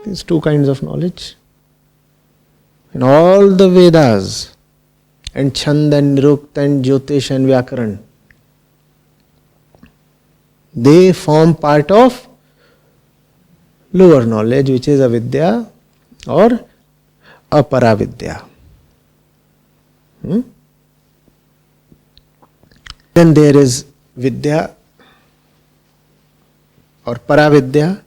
These two kinds of knowledge. In all the Vedas, and Chand and Nirukta and Jyotish and Vyakaran, they form part of lower knowledge, which is avidya or aparavidya. Then there is vidya or paravidya.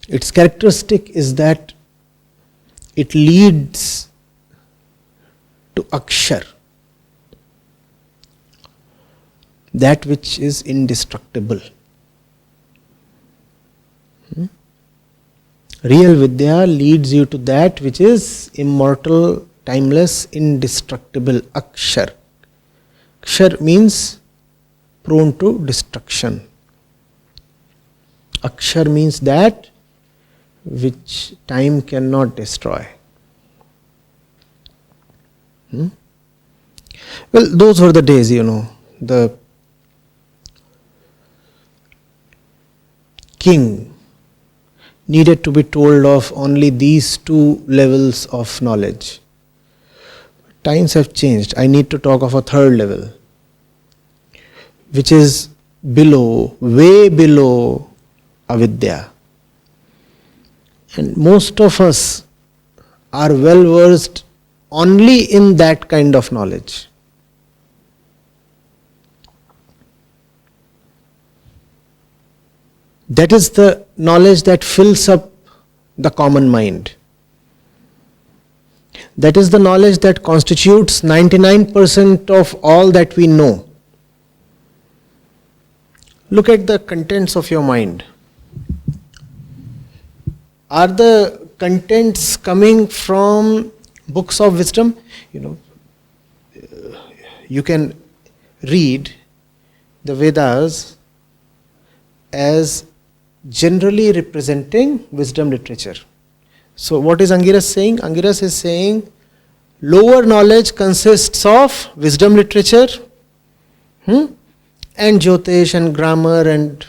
Its characteristic is that it leads to akshar, that which is indestructible. Real vidya leads you to that which is immortal, timeless, indestructible, akshar. Akshar means prone to destruction. Akshar means that which time cannot destroy. Well, those were the days, the king needed to be told of only these two levels of knowledge. Times have changed. I need to talk of a third level, which is below, way below avidya. And most of us are well versed only in that kind of knowledge. That is the knowledge that fills up the common mind. That is the knowledge that constitutes 99% of all that we know. Look at the contents of your mind. Are the contents coming from books of wisdom? You can read the Vedas as generally representing wisdom literature. So what is Angiras saying? Angiras is saying lower knowledge consists of wisdom literature and Jyotish and grammar and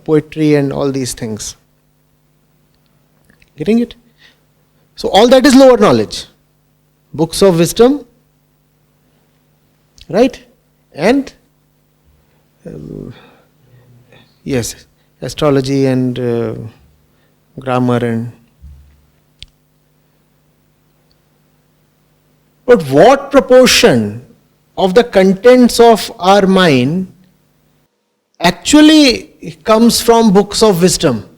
poetry and all these things. Getting it? So all that is lower knowledge. Books of wisdom, right? And yes, astrology and grammar and... But what proportion of the contents of our mind actually comes from books of wisdom?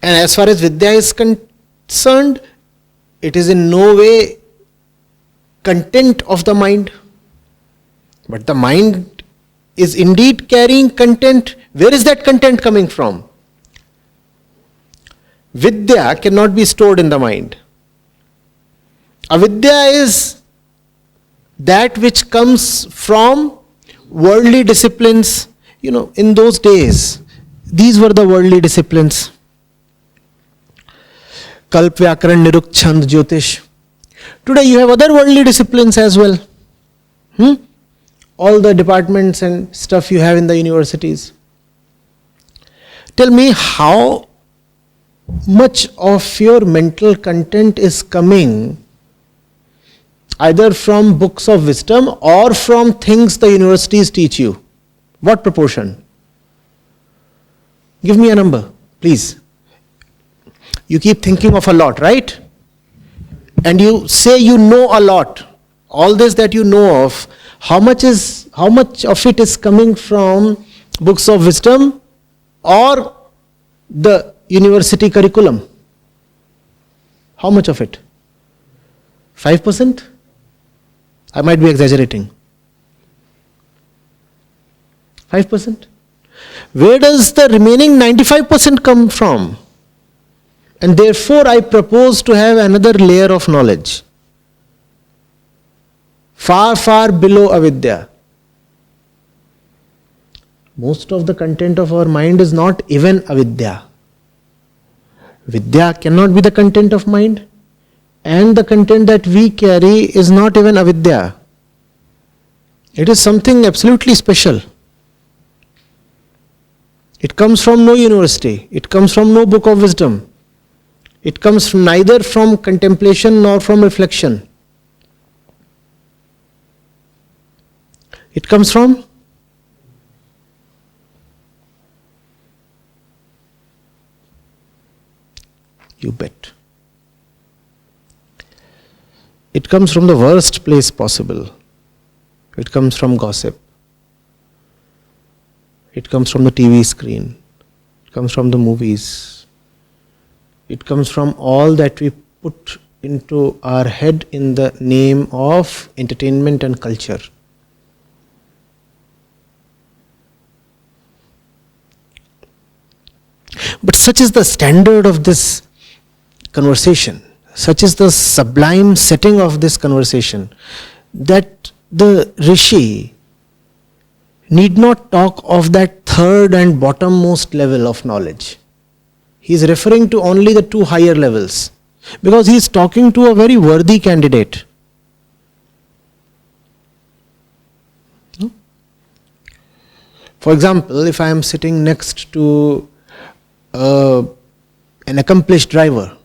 And as far as Vidya is concerned, it is in no way content of the mind. But the mind is indeed carrying content. Where is that content coming from? Vidya cannot be stored in the mind. Avidya is that which comes from worldly disciplines. In those days, these were the worldly disciplines. Kalp, Vyakaran, Nirukta, Chand, Jyotish. Today you have other worldly disciplines as well. All the departments and stuff you have in the universities. Tell me how much of your mental content is coming either from books of wisdom or from things the universities teach you. What proportion? Give me a number, please. You keep thinking of a lot, right? And you say you know a lot. All this that you know of, how much of it is coming from books of wisdom or the university curriculum? How much of it? 5%? I might be exaggerating. 5%? Where does the remaining 95% come from? And therefore I propose to have another layer of knowledge. Far, far below avidya. Most of the content of our mind is not even avidya. Vidya cannot be the content of mind. and the content that we carry is not even avidya. It is something absolutely special. It comes from no university. It comes from no book of wisdom. It comes from neither from contemplation nor from reflection. It comes from you bet. It comes from the worst place possible. It comes from gossip. It comes from the TV screen. It comes from the movies. It comes from all that we put into our head in the name of entertainment and culture. But such is the standard of this conversation, such is the sublime setting of this conversation, that the Rishi need not talk of that third and bottommost level of knowledge. He is referring to only the two higher levels, because he is talking to a very worthy candidate. For example, if I am sitting next to an accomplished driver,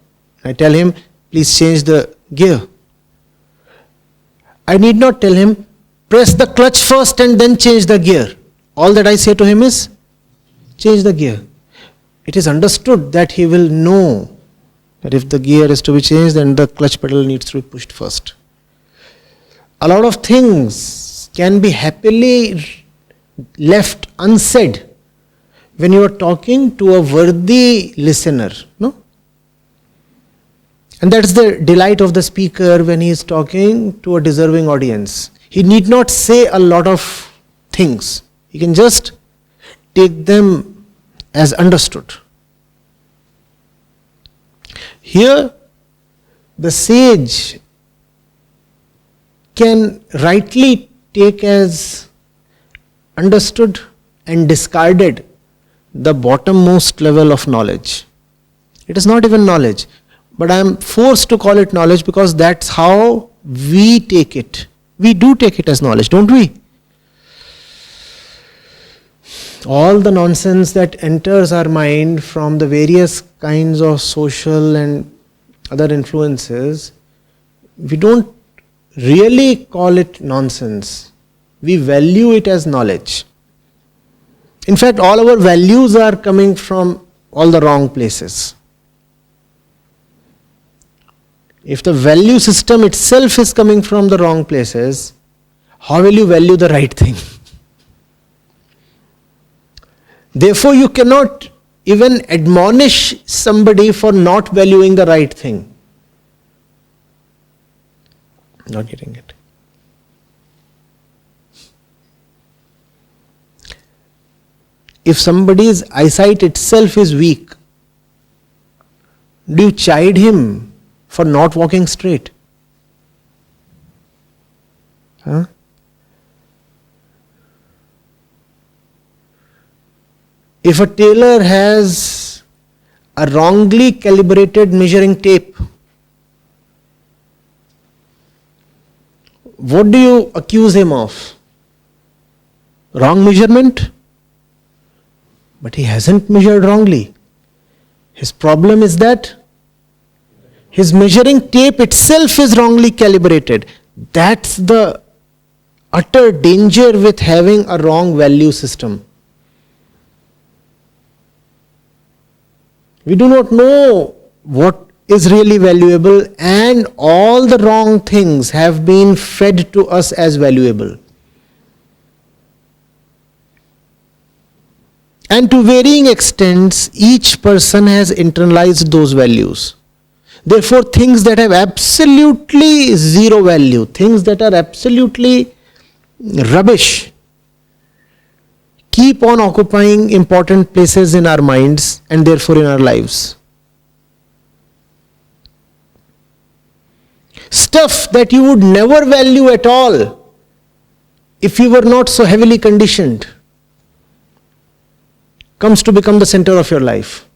I tell him, please change the gear. I need not tell him, press the clutch first and then change the gear. All that I say to him is, change the gear. It is understood that he will know that if the gear is to be changed, then the clutch pedal needs to be pushed first. A lot of things can be happily left unsaid when you are talking to a worthy listener, no? And that's the delight of the speaker when he is talking to a deserving audience. He need not say a lot of things. He can just take them as understood. Here, the sage can rightly take as understood and discarded the bottommost level of knowledge. It is not even knowledge, but I am forced to call it knowledge because that's how we take it. We do take it as knowledge, don't we? All the nonsense that enters our mind from the various kinds of social and other influences, we don't really call it nonsense. We value it as knowledge. In fact, all our values are coming from all the wrong places. If the value system itself is coming from the wrong places, how will you value the right thing? Therefore, you cannot even admonish somebody for not valuing the right thing. Not getting it. If somebody's eyesight itself is weak, do you chide him for not walking straight? Huh? If a tailor has a wrongly calibrated measuring tape, what do you accuse him of? Wrong measurement? But he hasn't measured wrongly. His problem is that his measuring tape itself is wrongly calibrated. That's the utter danger with having a wrong value system. We do not know what is really valuable, and all the wrong things have been fed to us as valuable. And to varying extents, each person has internalized those values. Therefore, things that have absolutely zero value, things that are absolutely rubbish, keep on occupying important places in our minds and therefore in our lives. Stuff that you would never value at all if you were not so heavily conditioned comes to become the center of your life.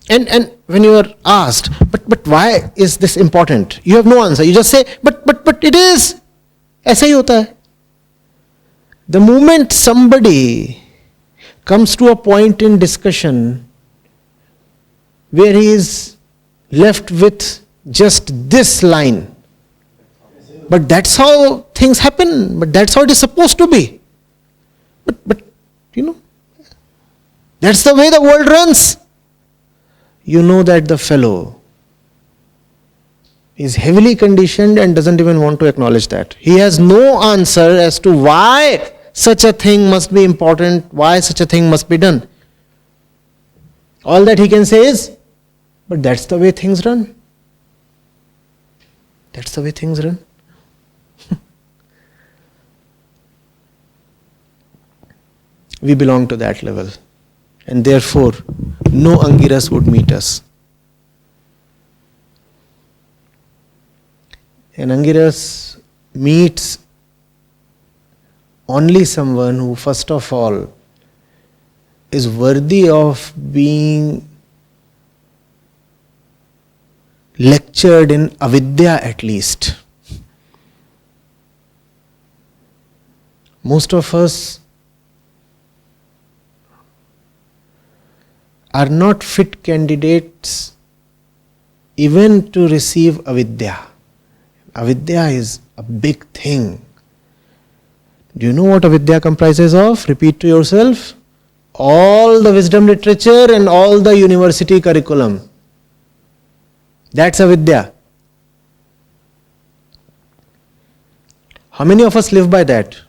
And when you are asked, but why is this important? You have no answer. You just say, but it is. ऐसा ही होता है. The moment somebody comes to a point in discussion where he is left with just this line, but that's how things happen, but that's how it is supposed to be. But that's the way the world runs. You know that the fellow is heavily conditioned and doesn't even want to acknowledge that. He has no answer as to why such a thing must be important, why such a thing must be done. All that he can say is, but that's the way things run. That's the way things run. We belong to that level. And therefore, no Angiras would meet us. An Angiras meets only someone who, first of all, is worthy of being lectured in avidya at least. Most of us are not fit candidates even to receive avidya. Avidya is a big thing. Do you know what avidya comprises of? Repeat to yourself. All the wisdom literature and all the university curriculum. That's avidya. How many of us live by that?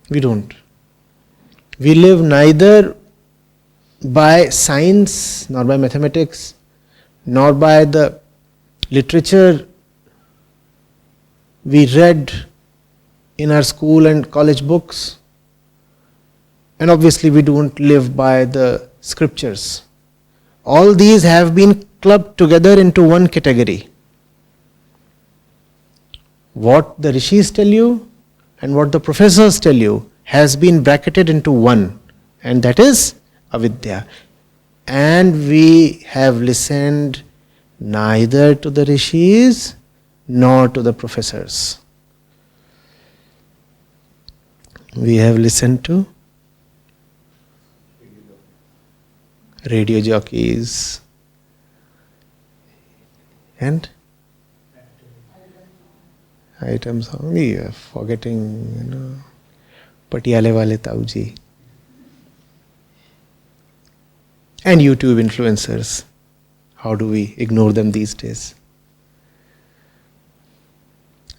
We don't. We live neither by science, nor by mathematics, nor by the literature we read in our school and college books. And obviously we don't live by the scriptures. All these have been clubbed together into one category. What the rishis tell you and what the professors tell you has been bracketed into one, and that is avidya. And we have listened neither to the rishis nor to the professors. We have listened to radio jockeys and item song. We are forgetting, Patiale Wale Tauji. And YouTube influencers. How do we ignore them these days?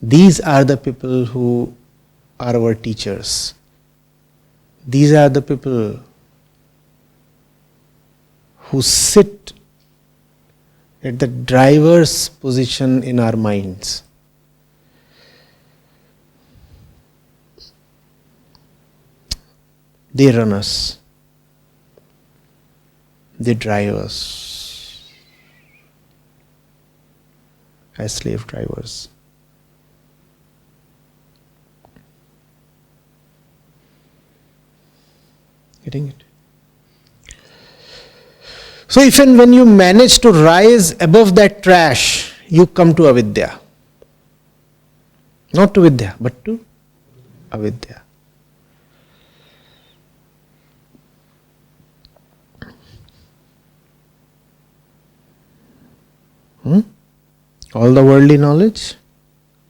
These are the people who are our teachers. These are the people who sit at the driver's position in our minds. They run us. They drive us as slave drivers. Getting it? So if and when you manage to rise above that trash, you come to avidya. Not to vidya, but to avidya. All the worldly knowledge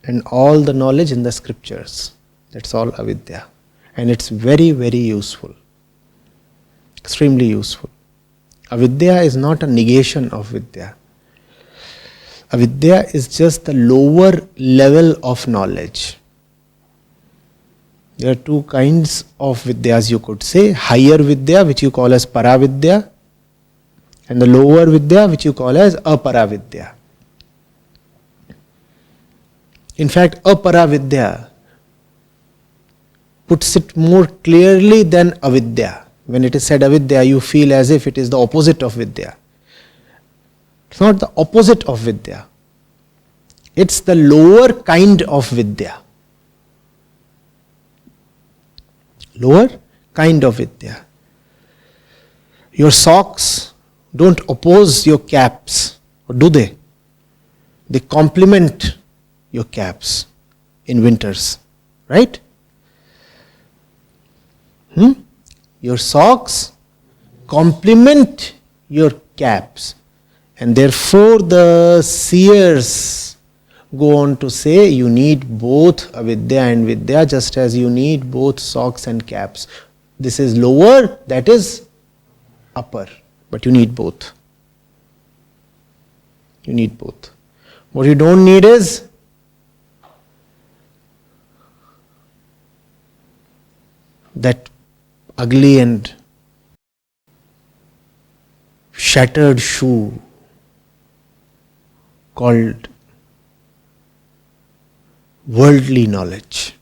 and all the knowledge in the scriptures. That's all avidya. And it's very, very useful. Extremely useful. Avidya is not a negation of vidya. Avidya is just the lower level of knowledge. There are two kinds of vidyas, you could say. Higher vidya, which you call as paravidya, and the lower vidya, which you call as aparavidya. In fact, aparavidya puts it more clearly than avidya. When it is said avidya, you feel as if it is the opposite of vidya. It's not the opposite of vidya. It's the lower kind of vidya. lower kind of vidya. Your socks don't oppose your caps, or do they? They complement your caps in winters, right? Your socks complement your caps, and therefore the seers go on to say you need both avidya and vidya, just as you need both socks and caps. This is lower, that is upper, but you need both. You need both. What you don't need is that ugly and shattered shoe called worldly knowledge.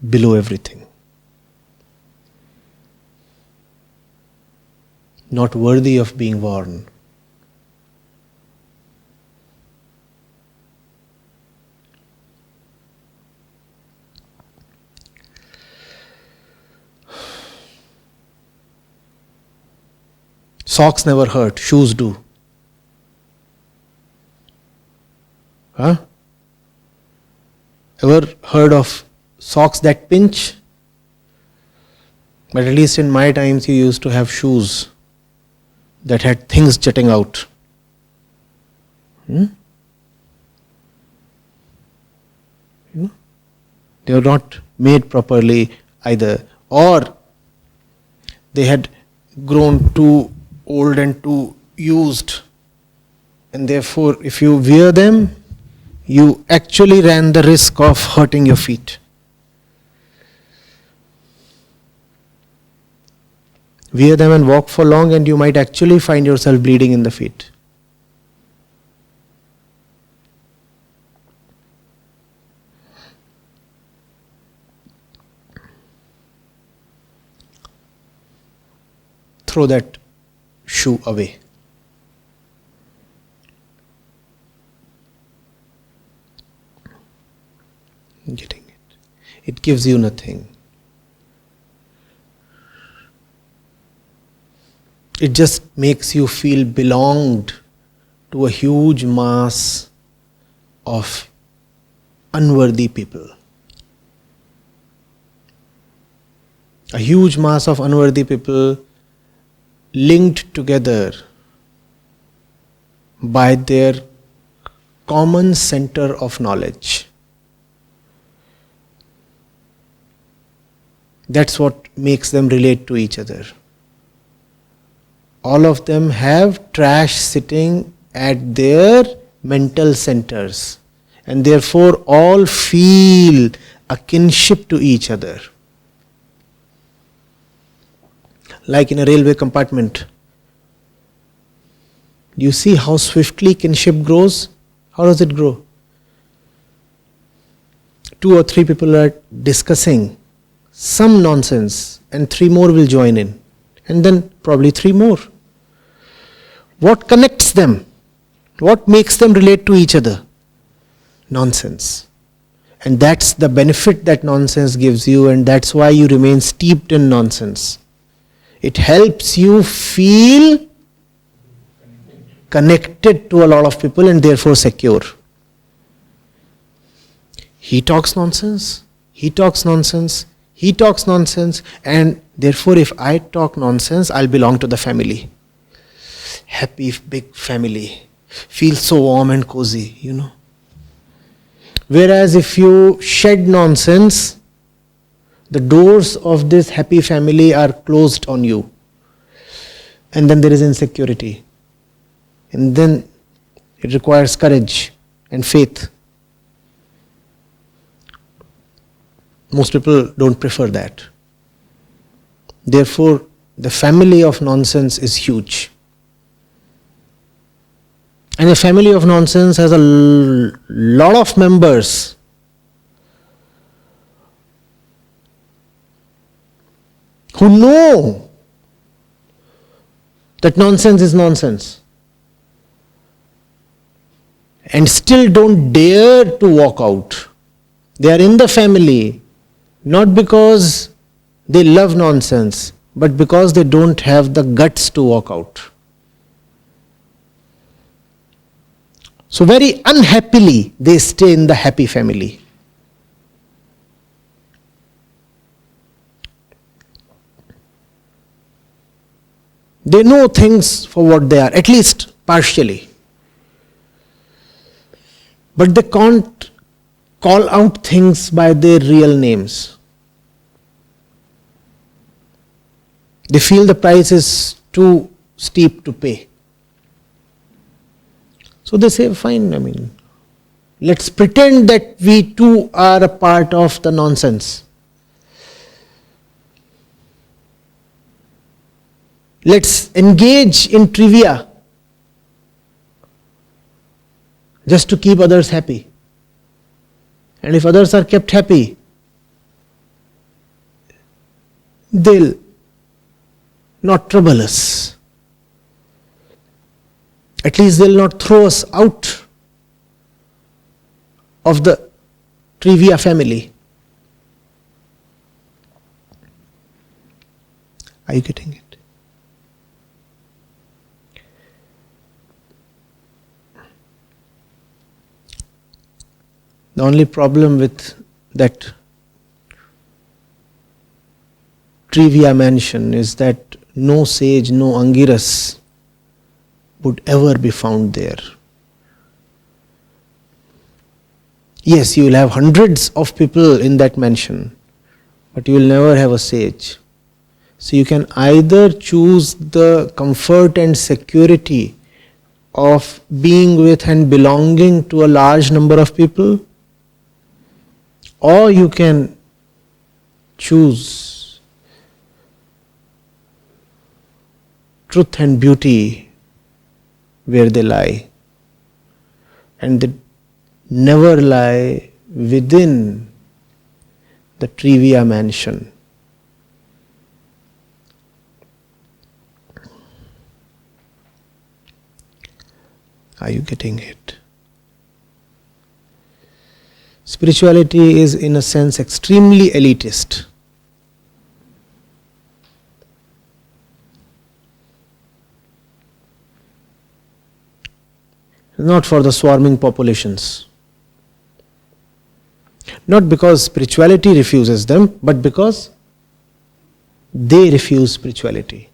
Below everything. Not worthy of being worn. Socks never hurt, shoes do. Huh? Ever heard of socks that pinch? But at least in my times you used to have shoes that had things jutting out. They were not made properly either, or they had grown too old and too used, and therefore if you wear them, you actually ran the risk of hurting your feet. Wear them and walk for long and you might actually find yourself bleeding in the feet. Throw that shoe away. Getting it. It gives you nothing. It just makes you feel belonged to a huge mass of unworthy people. A huge mass of unworthy people linked together by their common center of knowledge. That's what makes them relate to each other. All of them have trash sitting at their mental centers, and therefore all feel a kinship to each other. Like in a railway compartment. You see how swiftly kinship grows? How does it grow? 2 or 3 people are discussing some nonsense, and 3 more will join in, and then probably 3 more. What connects them? What makes them relate to each other? Nonsense. And that's the benefit that nonsense gives you, and that's why you remain steeped in nonsense. It helps you feel connected to a lot of people and therefore secure. He talks nonsense, he talks nonsense, he talks nonsense, and therefore if I talk nonsense, I'll belong to the family. Happy big family. Feels so warm and cozy, Whereas if you shed nonsense, the doors of this happy family are closed on you. And then there is insecurity. And then it requires courage and faith. Most people don't prefer that. Therefore, the family of nonsense is huge. And a family of nonsense has a lot of members. Who know that nonsense is nonsense. and still don't dare to walk out. They are in the family not because they love nonsense, but because they don't have the guts to walk out. So very unhappily they stay in the happy family. They know things for what they are, at least partially. But they can't call out things by their real names. They feel the price is too steep to pay. So they say, fine, let's pretend that we too are a part of the nonsense. Let's engage in trivia just to keep others happy. And if others are kept happy, they'll not trouble us. At least they'll not throw us out of the trivia family. Are you getting it? The only problem with that trivia mansion is that no sage, no Angiras would ever be found there. Yes, you will have hundreds of people in that mansion, but you will never have a sage. So you can either choose the comfort and security of being with and belonging to a large number of people, or you can choose truth and beauty where they lie. And they never lie within the trivia mansion. Are you getting it? Spirituality is, in a sense, extremely elitist. Not for the swarming populations. Not because spirituality refuses them, but because they refuse spirituality.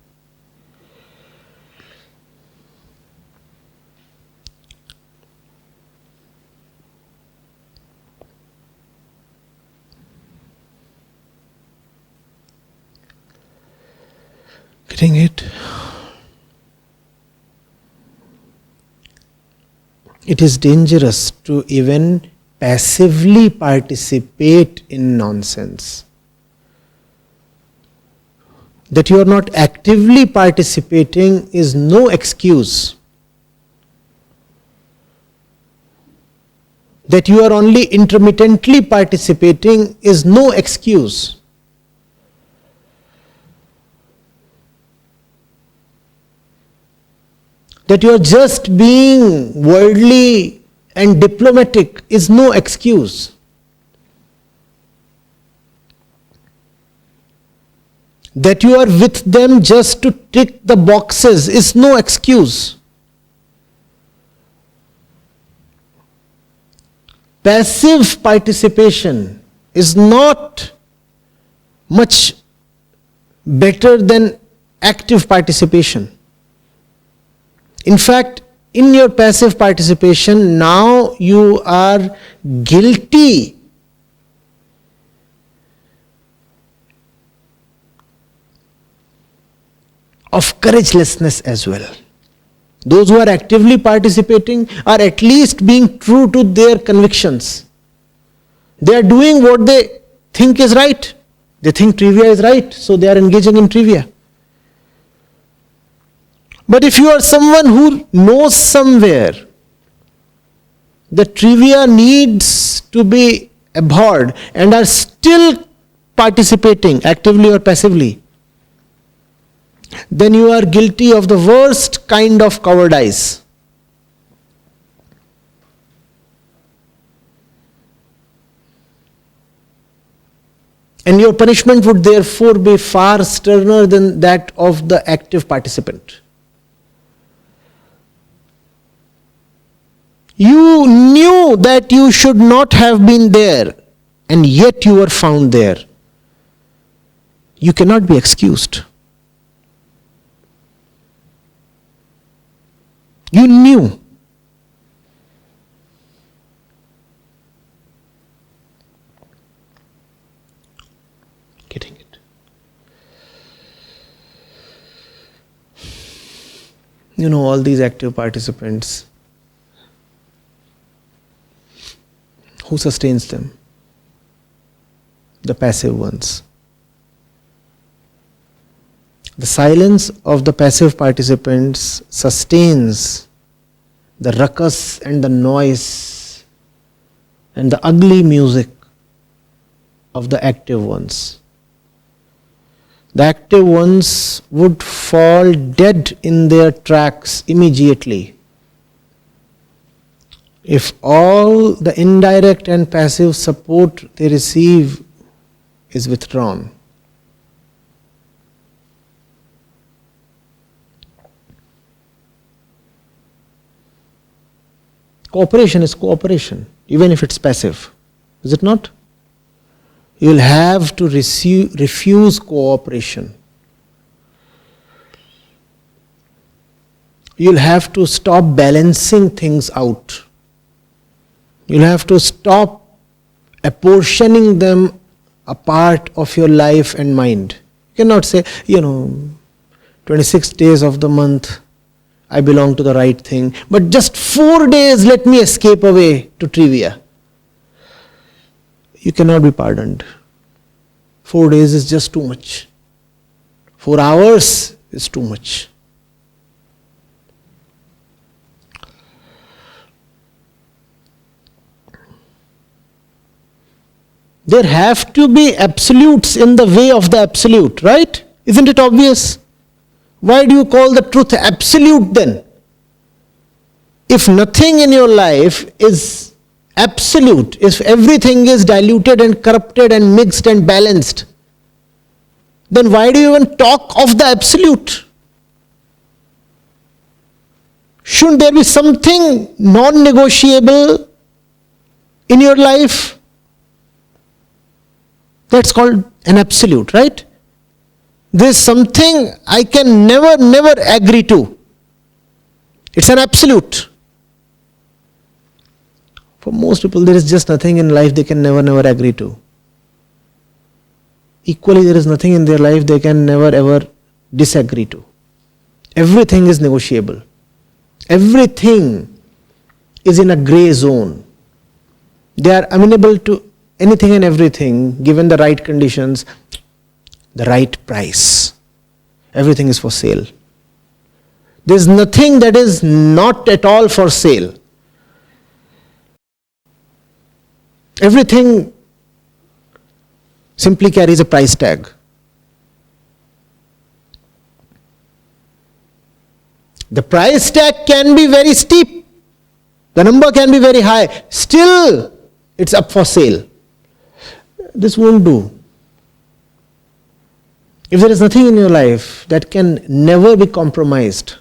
Getting it? It is dangerous to even passively participate in nonsense. That you are not actively participating is no excuse. That you are only intermittently participating is no excuse. That you are just being worldly and diplomatic is no excuse. That you are with them just to tick the boxes is no excuse. Passive participation is not much better than active participation. In fact, in your passive participation, now you are guilty of couragelessness as well. Those who are actively participating are at least being true to their convictions. They are doing what they think is right. They think trivia is right, so they are engaging in trivia. But if you are someone who knows somewhere that trivia needs to be abhorred and are still participating actively or passively, then you are guilty of the worst kind of cowardice. And your punishment would therefore be far sterner than that of the active participant. You knew that you should not have been there, and yet you were found there. You cannot be excused. You knew. Getting it? You know, all these active participants, who sustains them? The passive ones. The silence of the passive participants sustains the ruckus and the noise and the ugly music of the active ones. The active ones would fall dead in their tracks immediately if all the indirect and passive support they receive is withdrawn. Cooperation is cooperation, even if it's passive. Is it not? You will have to refuse cooperation. You will have to stop balancing things out. You will have to stop apportioning them a part of your life and mind. You cannot say, 26 days of the month, I belong to the right thing, but just 4 days let me escape away to trivia. You cannot be pardoned. 4 days is just too much. 4 hours is too much. There have to be absolutes in the way of the absolute, right? Isn't it obvious? Why do you call the truth absolute then? If nothing in your life is absolute, if everything is diluted and corrupted and mixed and balanced, then why do you even talk of the absolute? Shouldn't there be something non-negotiable in your life? That's called an absolute, right? There's something I can never agree to. It's an absolute. For most people, there is just nothing in life they can never agree to. Equally, there is nothing in their life they can never ever disagree to. Everything is negotiable. Everything is in a grey zone. They are amenable to anything and everything given the right conditions, the right price. Everything is for sale. There is nothing that is not at all for sale. Everything simply carries a price tag. The price tag can be very steep. The number can be very high. Still, it's up for sale. This won't do. If there is nothing in your life that can never be compromised,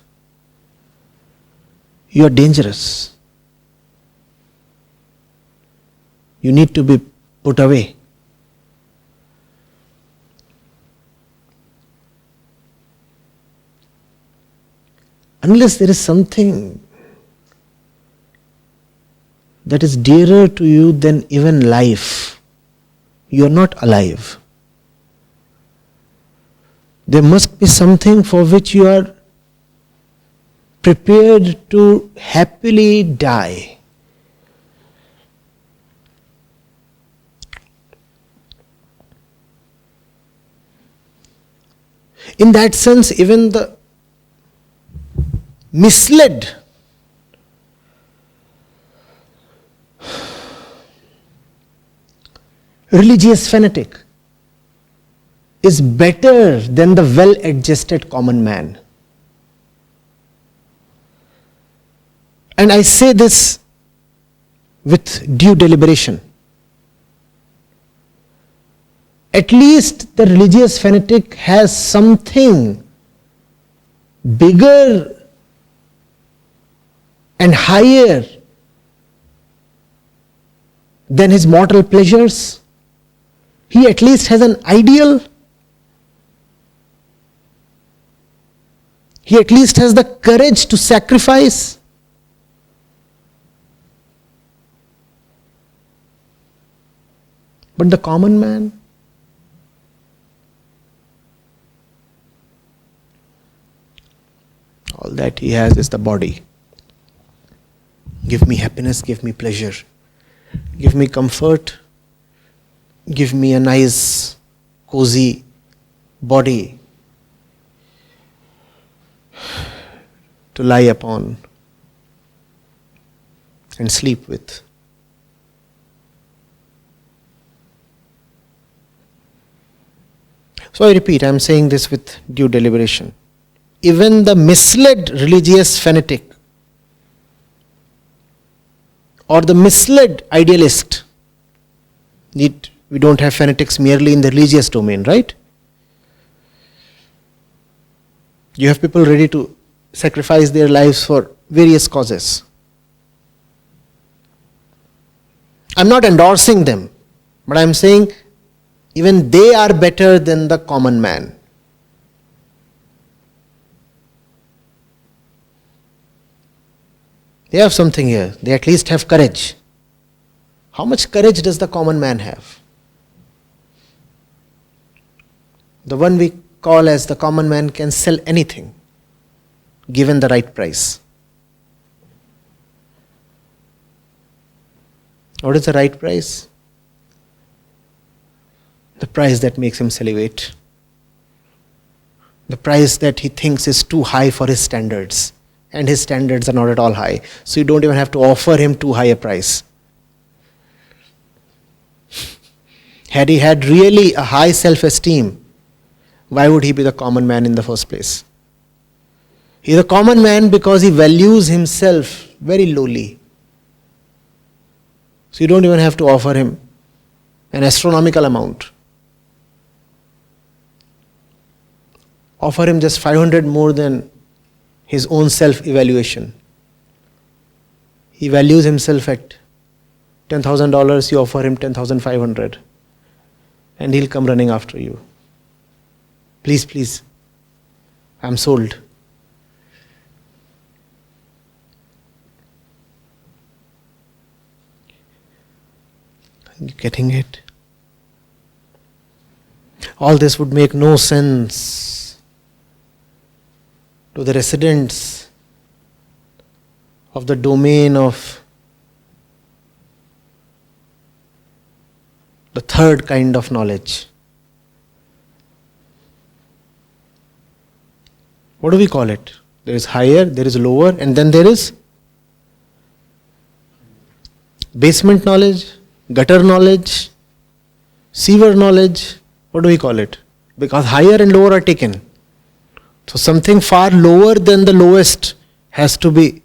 you are dangerous. You need to be put away. Unless there is something that is dearer to you than even life, you are not alive. There must be something for which you are prepared to happily die. In that sense, even the misled religious fanatic is better than the well-adjusted common man. And I say this with due deliberation. at least the religious fanatic has something bigger and higher than his mortal pleasures. He at least has an ideal. He at least has the courage to sacrifice. But the common man, all that he has is the body. Give me happiness, give me pleasure, give me comfort, give me a nice, cozy body to lie upon and sleep with. So I repeat, I am saying this with due deliberation. Even the misled religious fanatic or the misled idealist, we don't have fanatics merely in the religious domain, right? You have people ready to sacrifice their lives for various causes. I'm not endorsing them, but I'm saying even they are better than the common man. They have something here. They at least have courage. How much courage does the common man have? The one we call as the common man can sell anything, given the right price. What is the right price? The price that makes him salivate. The price that he thinks is too high for his standards. And his standards are not at all high. So you don't even have to offer him too high a price. Had he had really a high self-esteem, why would he be the common man in the first place? He is a common man because he values himself very lowly. So you don't even have to offer him an astronomical amount. Offer him just 500 more than his own self-evaluation. He values himself at $10,000, you offer him $10,500 and he'll come running after you. Please, please, I'm sold. Are you getting it? All this would make no sense to the residents of the domain of the third kind of knowledge. What do we call it? There is higher, there is lower, and then there is basement knowledge, gutter knowledge, sewer knowledge. What do we call it? Because higher and lower are taken. So something far lower than the lowest has to be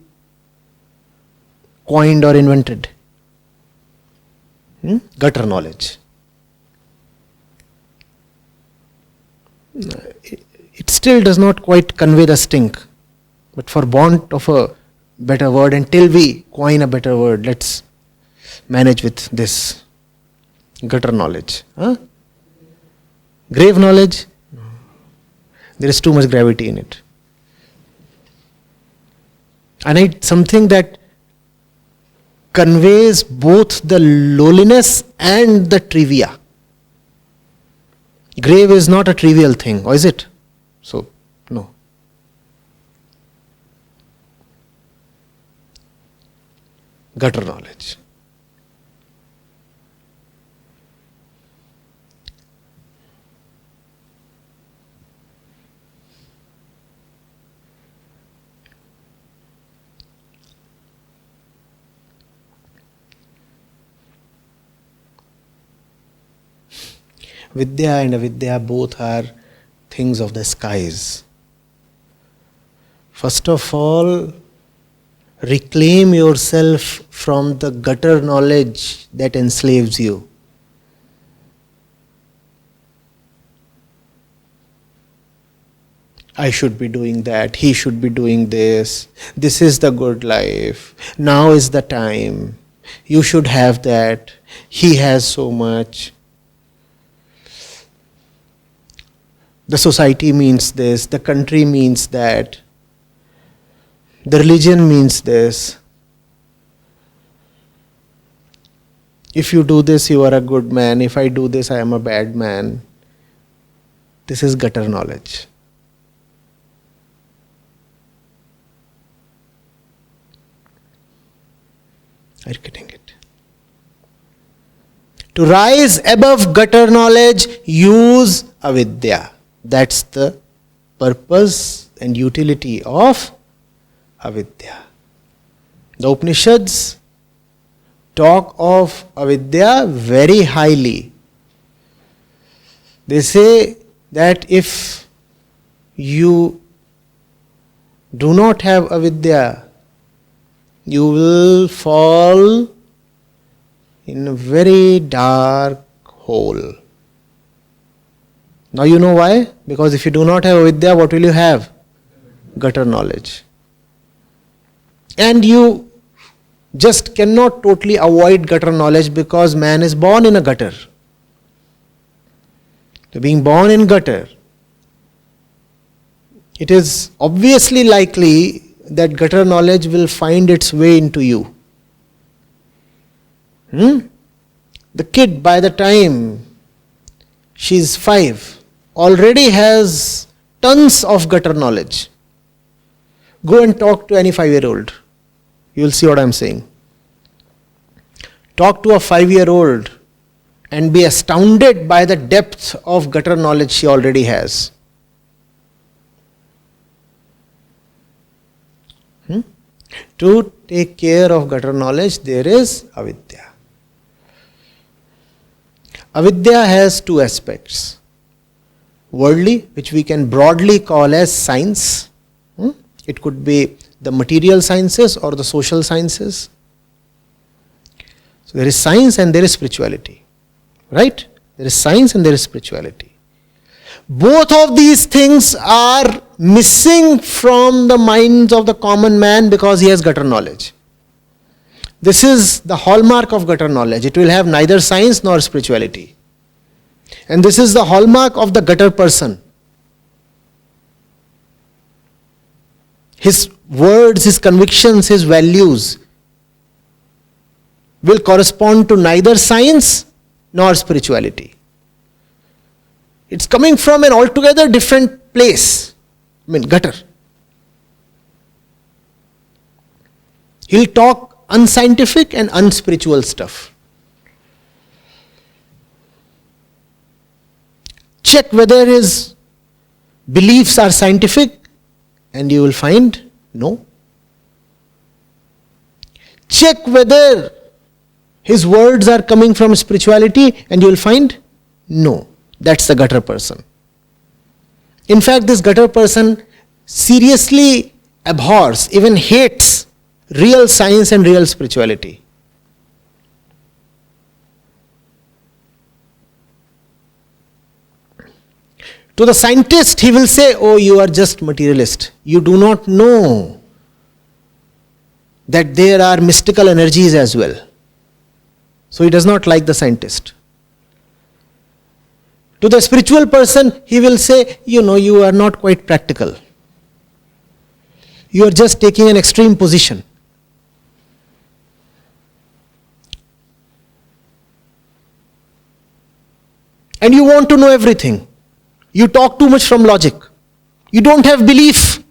coined or invented. Gutter knowledge. It still does not quite convey the stink. But for want of a better word, until we coin a better word, let's manage with this. Gutter knowledge. Grave knowledge. There is too much gravity in it. I need something that conveys both the lowliness and the trivia. Grave is not a trivial thing, or is it? So, no. Gutter knowledge. Vidya and avidya both are things of the skies. First of all, reclaim yourself from the gutter knowledge that enslaves you. I should be doing that, he should be doing this, this is the good life, now is the time, you should have that, he has so much. The society means this, the country means that, the religion means this. If you do this, you are a good man. If I do this, I am a bad man. This is gutter knowledge. Are you getting it? To rise above gutter knowledge, use avidya. That's the purpose and utility of avidya. The Upanishads talk of avidya very highly. They say that if you do not have avidya, you will fall in a very dark hole. Now you know why? Because if you do not have avidya, what will you have? Gutter knowledge. And you just cannot totally avoid gutter knowledge because man is born in a gutter. So being born in gutter, it is obviously likely that gutter knowledge will find its way into you. The kid, by the time she is 5, already has tons of gutter knowledge. Go and talk to any 5-year-old. You will see what I am saying. Talk to a 5-year-old and be astounded by the depth of gutter knowledge she already has. To take care of gutter knowledge, there is avidya. Avidya has two aspects. Worldly, which we can broadly call as science. It could be the material sciences or the social sciences. So there is science and there is spirituality. Right? There is science and there is spirituality. Both of these things are missing from the minds of the common man because he has gutter knowledge. This is the hallmark of gutter knowledge. It will have neither science nor spirituality. And this is the hallmark of the gutter person. His words, his convictions, his values will correspond to neither science nor spirituality. It's coming from an altogether different place. Gutter. He'll talk unscientific and unspiritual stuff. Check whether his beliefs are scientific and you will find no. Check whether his words are coming from spirituality and you will find no. That's the gutter person. In fact, this gutter person seriously abhors, even hates real science and real spirituality. To the scientist, he will say, oh, you are just materialist. You do not know that there are mystical energies as well. So he does not like the scientist. To the spiritual person, he will say, you are not quite practical. You are just taking an extreme position. And you want to know everything. You talk too much from logic. You don't have belief.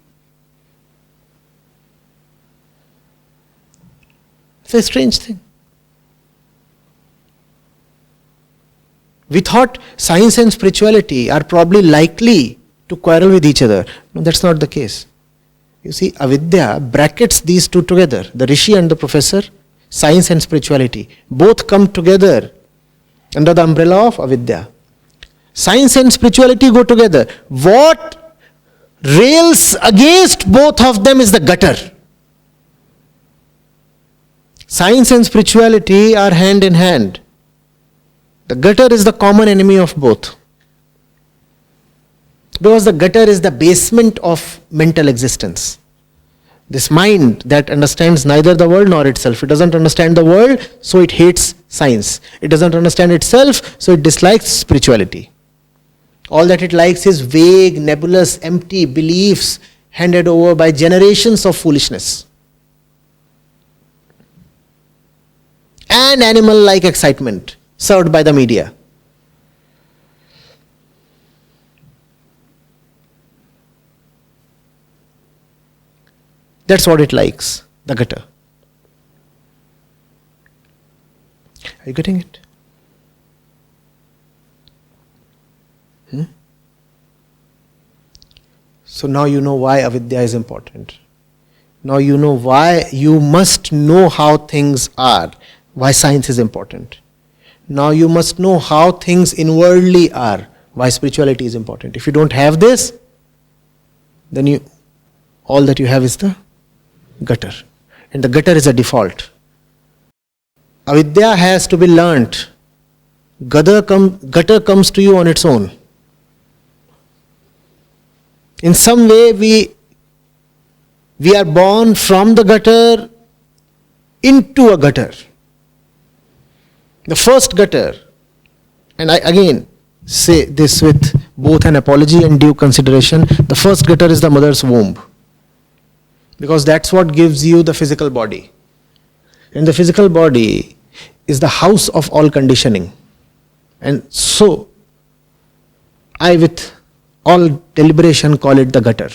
It's a strange thing. We thought science and spirituality are probably likely to quarrel with each other. No, that's not the case. You see, avidya brackets these two together. The rishi and the professor, science and spirituality, both come together under the umbrella of avidya. Science and spirituality go together. What rails against both of them is the gutter. Science and spirituality are hand in hand. The gutter is the common enemy of both. Because the gutter is the basement of mental existence. This mind that understands neither the world nor itself. It doesn't understand the world, so it hates science. It doesn't understand itself, so it dislikes spirituality. All that it likes is vague, nebulous, empty beliefs handed over by generations of foolishness. And animal-like excitement served by the media. That's what it likes, the gutter. Are you getting it? So now you know why avidya is important. Now you know why you must know how things are, why science is important. Now you must know how things inwardly are, why spirituality is important. If you don't have this, then all that you have is the gutter. And the gutter is a default. Avidya has to be learnt. Gutter comes to you on its own. In some way we are born from the gutter into a gutter. The first gutter, and I again say this with both an apology and due consideration, the first gutter is the mother's womb. Because that's what gives you the physical body. And the physical body is the house of all conditioning. And so, I with all deliberation call it the gutter.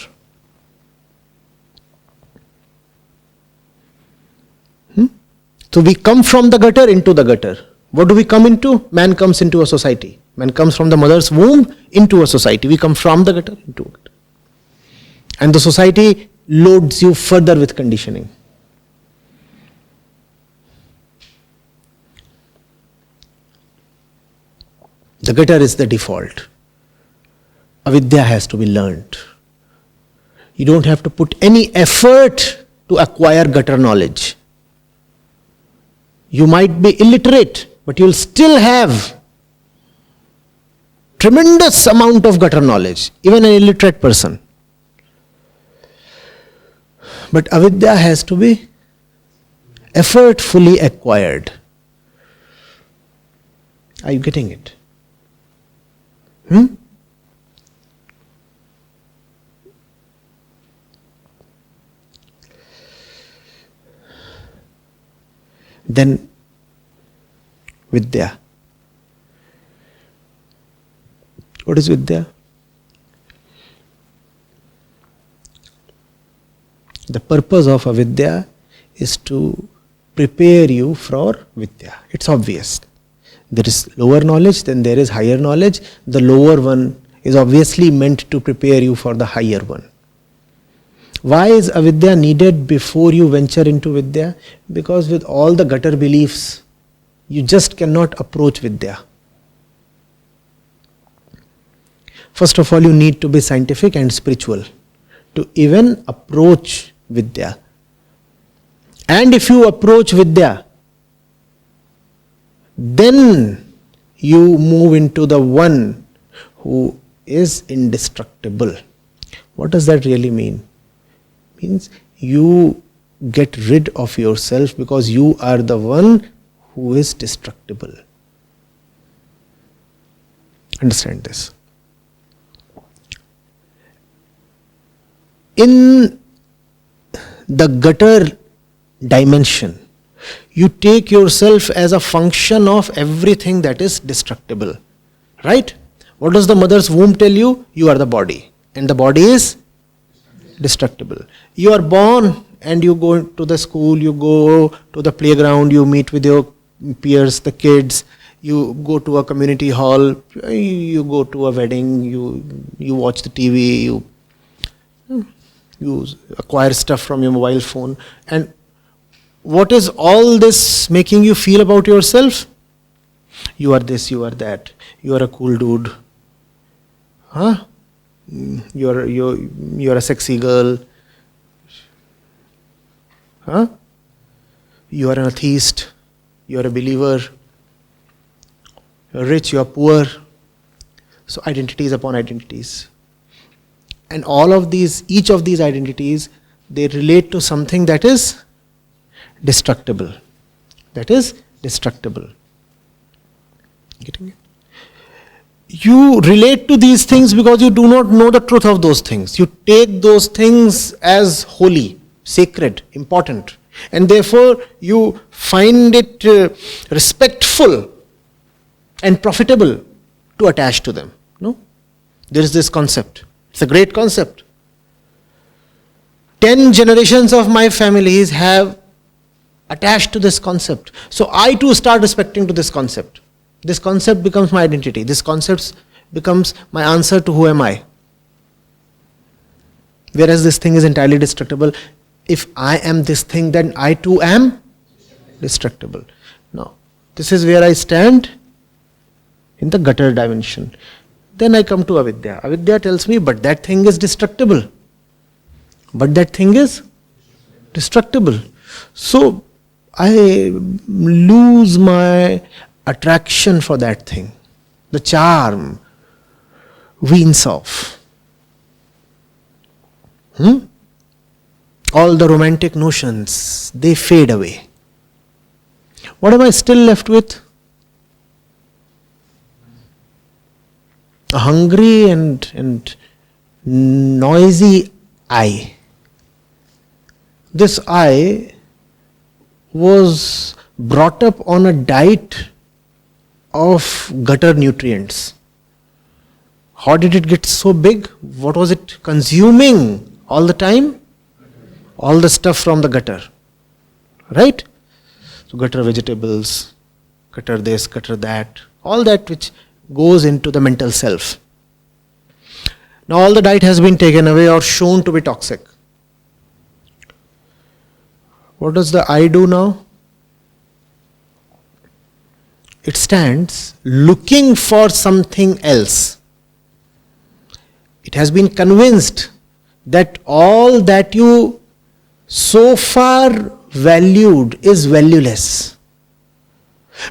So we come from the gutter into the gutter. What do we come into? Man comes into a society. Man comes from the mother's womb into a society. We come from the gutter into a gutter. And the society loads you further with conditioning. The gutter is the default. Avidya has to be learnt. You don't have to put any effort to acquire gutter knowledge. You might be illiterate, but you'll still have tremendous amount of gutter knowledge, even an illiterate person. But avidya has to be effortfully acquired. Are you getting it? Then Vidya. What is Vidya? The purpose of avidya is to prepare you for Vidya. It's obvious. There is lower knowledge, then there is higher knowledge. The lower one is obviously meant to prepare you for the higher one. Why is avidya needed before you venture into Vidya? Because with all the gutter beliefs, you just cannot approach Vidya. First of all, you need to be scientific and spiritual to even approach Vidya. And if you approach Vidya, then you move into the one who is indestructible. What does that really mean? Means you get rid of yourself because you are the one who is destructible. Understand this. In the gutter dimension, you take yourself as a function of everything that is destructible. Right? What does the mother's womb tell you? You are the body. And the body is destructible. You are born and you go to the school, you go to the playground, you meet with your peers, the kids, you go to a community hall, you go to a wedding, you watch the TV, you acquire stuff from your mobile phone. And what is all this making you feel about yourself? You are this, you are that. You are a cool dude. You're a sexy girl. You are an atheist. You are a believer. You are rich, you are poor. So identities upon identities. And all of these, each of these identities, they relate to something that is destructible. That is destructible. Getting it? You relate to these things because you do not know the truth of those things. You take those things as holy, sacred, important. And therefore, you find it respectful and profitable to attach to them. No? There is this concept. It's a great concept. 10 generations of my families have attached to this concept. So I too start respecting to this concept. This concept becomes my identity. This concept becomes my answer to who am I. Whereas this thing is entirely destructible. If I am this thing, then I too am destructible. Now, this is where I stand in the gutter dimension. Then I come to avidya. Avidya tells me, but that thing is destructible. But that thing is destructible. So, I lose my attraction for that thing. The charm weans off. All the romantic notions, they fade away. What am I still left with? A hungry and noisy I. This I was brought up on a diet of gutter nutrients. How did it get so big? What was it consuming all the time? All the stuff from the gutter. Right? So gutter vegetables, gutter this, gutter that, all that which goes into the mental self. Now all the diet has been taken away or shown to be toxic. What does the I do now? It stands looking for something else. It has been convinced that all that you so far valued is valueless.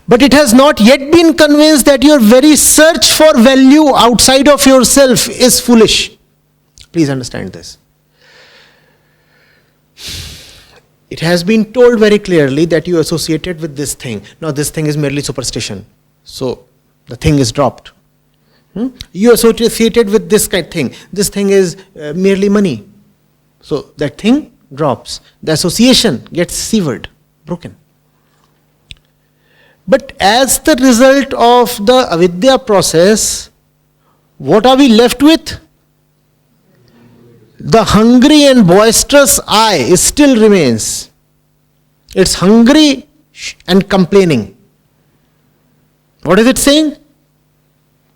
But it has not yet been convinced that your very search for value outside of yourself is foolish. Please understand this. It has been told very clearly that you associated with this thing. Now this thing is merely superstition. So the thing is dropped. You associated with this kind of thing. This thing is merely money. So that thing drops. The association gets severed, broken. But as the result of the avidya process, what are we left with? The hungry and boisterous I still remains. It's hungry and complaining. What is it saying?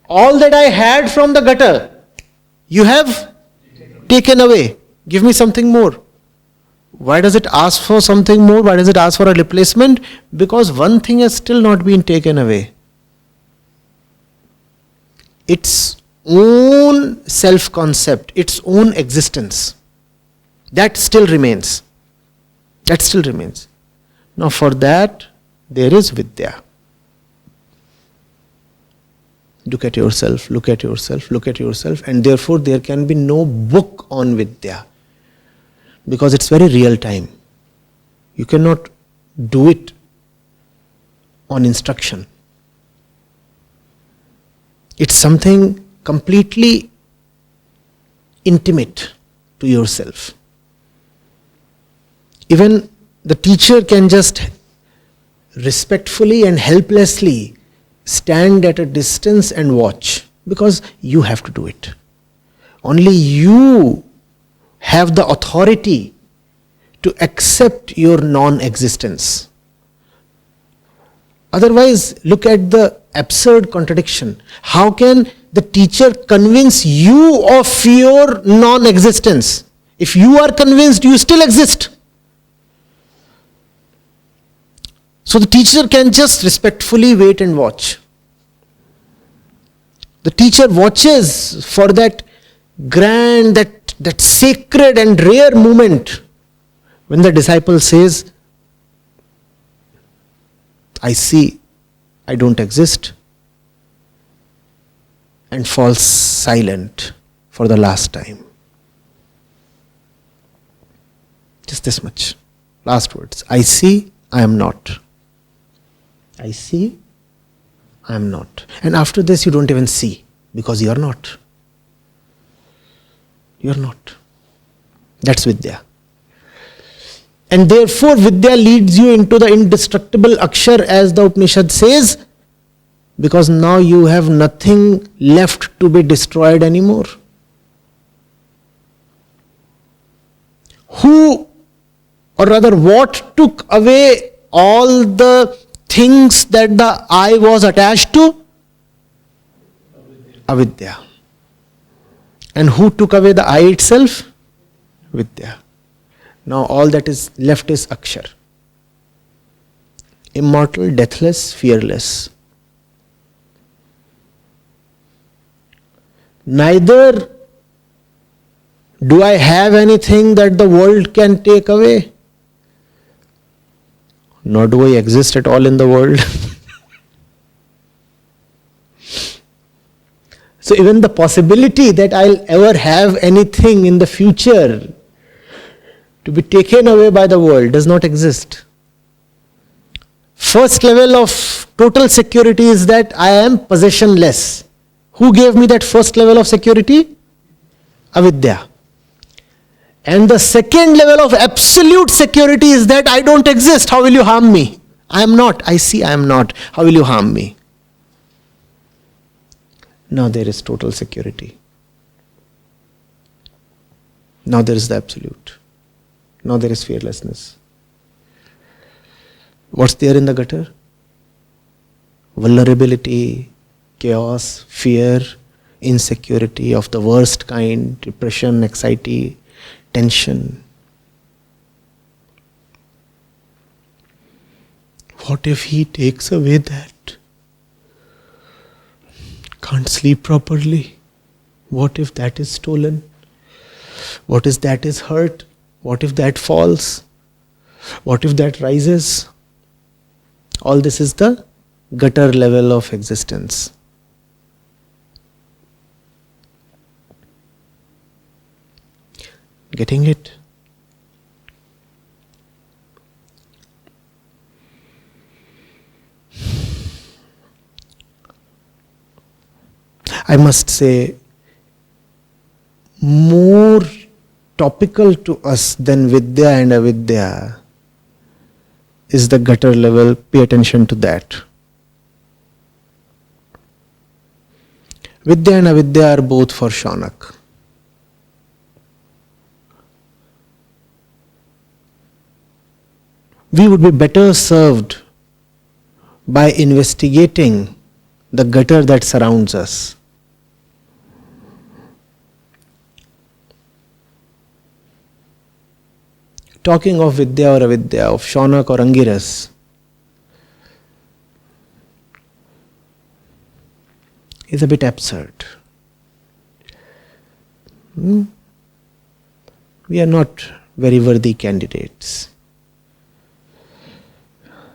All that I had from the gutter, you have taken away. Give me something more. Why does it ask for something more? Why does it ask for a replacement? Because one thing has still not been taken away. Its own self-concept, its own existence. That still remains. That still remains. Now for that, there is vidya. Look at yourself, look at yourself, look at yourself, and therefore there can be no book on vidya. Because it's very real time. You cannot do it on instruction. It's something completely intimate to yourself. Even the teacher can just respectfully and helplessly stand at a distance and watch, because you have to do it. Only you have the authority to accept your non-existence. Otherwise, look at the absurd contradiction. How can the teacher convince you of your non-existence? If you are convinced, you still exist. So the teacher can just respectfully wait and watch. The teacher watches for that grand, that sacred and rare moment when the disciple says, I see, I don't exist, and falls silent for the last time. Just this much. Last words. I see, I am not. I see, I am not. And after this you don't even see, because you are not. You are not. That's Vidya. And therefore Vidya leads you into the indestructible Akshar, as the Upanishad says, because now you have nothing left to be destroyed anymore. Who, or rather what, took away all the things that the I was attached to? Avidya. And who took away the I itself? Vidya. Now all that is left is Akshar. Immortal, deathless, fearless. Neither do I have anything that the world can take away, nor do I exist at all in the world. So even the possibility that I'll ever have anything in the future to be taken away by the world does not exist. First level of total security is that I am possessionless. Who gave me that first level of security? Avidya. And the second level of absolute security is that I don't exist. How will you harm me? I am not. I see I am not. How will you harm me? Now there is total security. Now there is the absolute. Now there is fearlessness. What's there in the gutter? Vulnerability, chaos, fear, insecurity of the worst kind, depression, anxiety, tension. What if he takes away that? Can't sleep properly. What if that is stolen? What if that is hurt? What if that falls? What if that rises? All this is the gutter level of existence. Getting it? I must say, more topical to us than Vidya and Avidya is the gutter level. Pay attention to that. Vidya and Avidya are both for Shaunak. We would be better served by investigating the gutter that surrounds us. Talking of Vidya or Avidya, of Shaunak or Angiras, is a bit absurd. We are not very worthy candidates.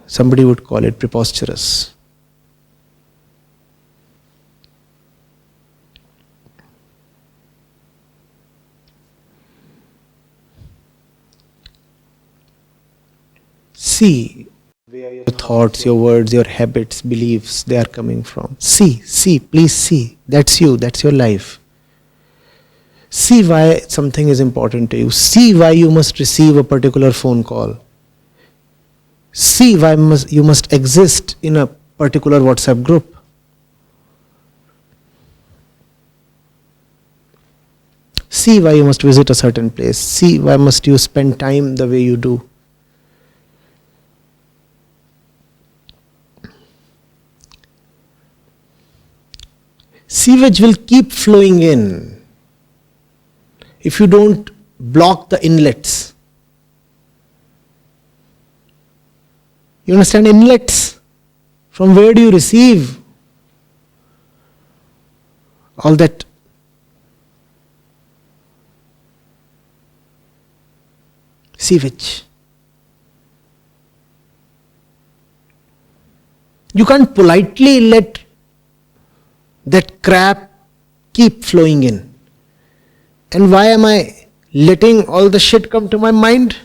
Somebody would call it preposterous. See where your thoughts, your words, your habits, beliefs, they are coming from. See, please see. That's you, that's your life. See why something is important to you. See why you must receive a particular phone call. See why you must exist in a particular WhatsApp group. See why you must visit a certain place. See why must you spend time the way you do. Sewage will keep flowing in if you don't block the inlets. You understand? Inlets. From where do you receive all that sewage? You can't politely let that crap keep flowing in. And why am I letting all the shit come to my mind?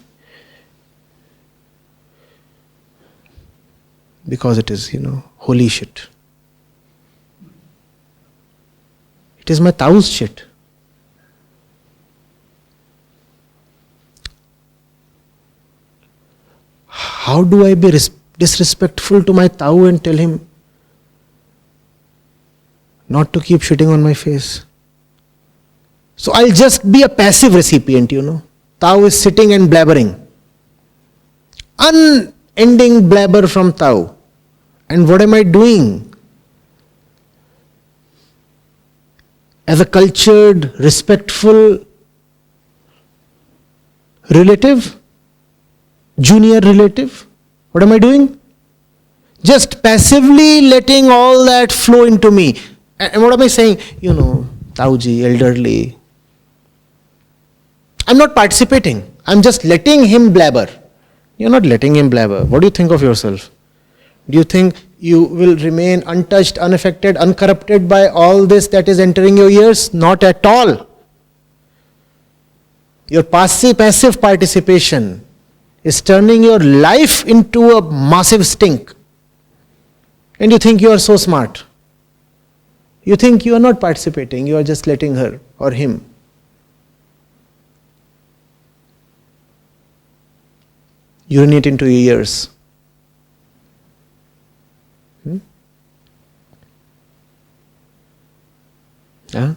because it is, holy shit. It is my Tao's shit. How do I be disrespectful to my Tao and tell him not to keep shitting on my face? So I'll just be a passive recipient, Tao is sitting and blabbering. Unending blabber from Tao. And what am I doing? As a cultured, respectful relative, junior relative, what am I doing? Just passively letting all that flow into me. And what am I saying? Taoji, elderly. I'm not participating. I'm just letting him blabber. You're not letting him blabber. What do you think of yourself? Do you think you will remain untouched, unaffected, uncorrupted by all this that is entering your ears? Not at all. Your passive participation is turning your life into a massive stink. And you think you are so smart. You think you are not participating, you are just letting her or him. Urinate into your ears. Yeah?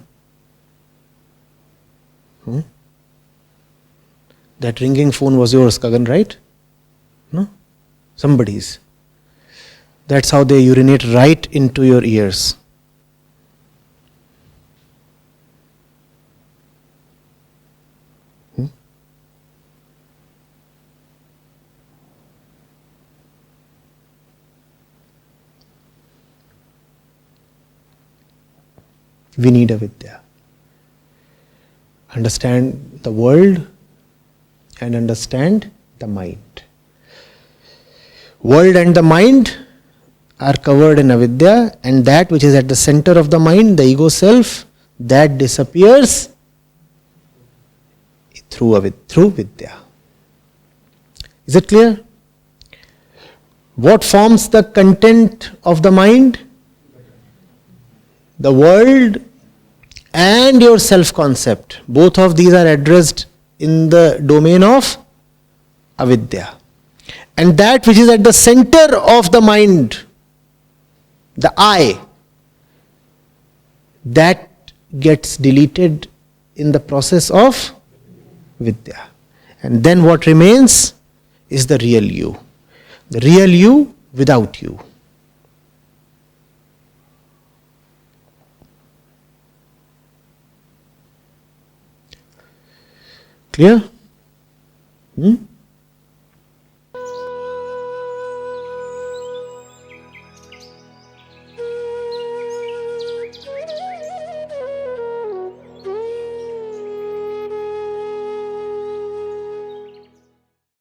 That ringing phone was yours, Kagan, right? No? Somebody's. That's how they urinate right into your ears. We need a vidya. Understand the world and understand the mind. World and the mind are covered in avidya, and that which is at the center of the mind, the ego self, that disappears through vidya. Is it clear? What forms the content of the mind? The world and your self-concept. Both of these are addressed in the domain of avidya. And that which is at the center of the mind, the I, that gets deleted in the process of vidya. And then what remains is the real you. The real you without you. Clear?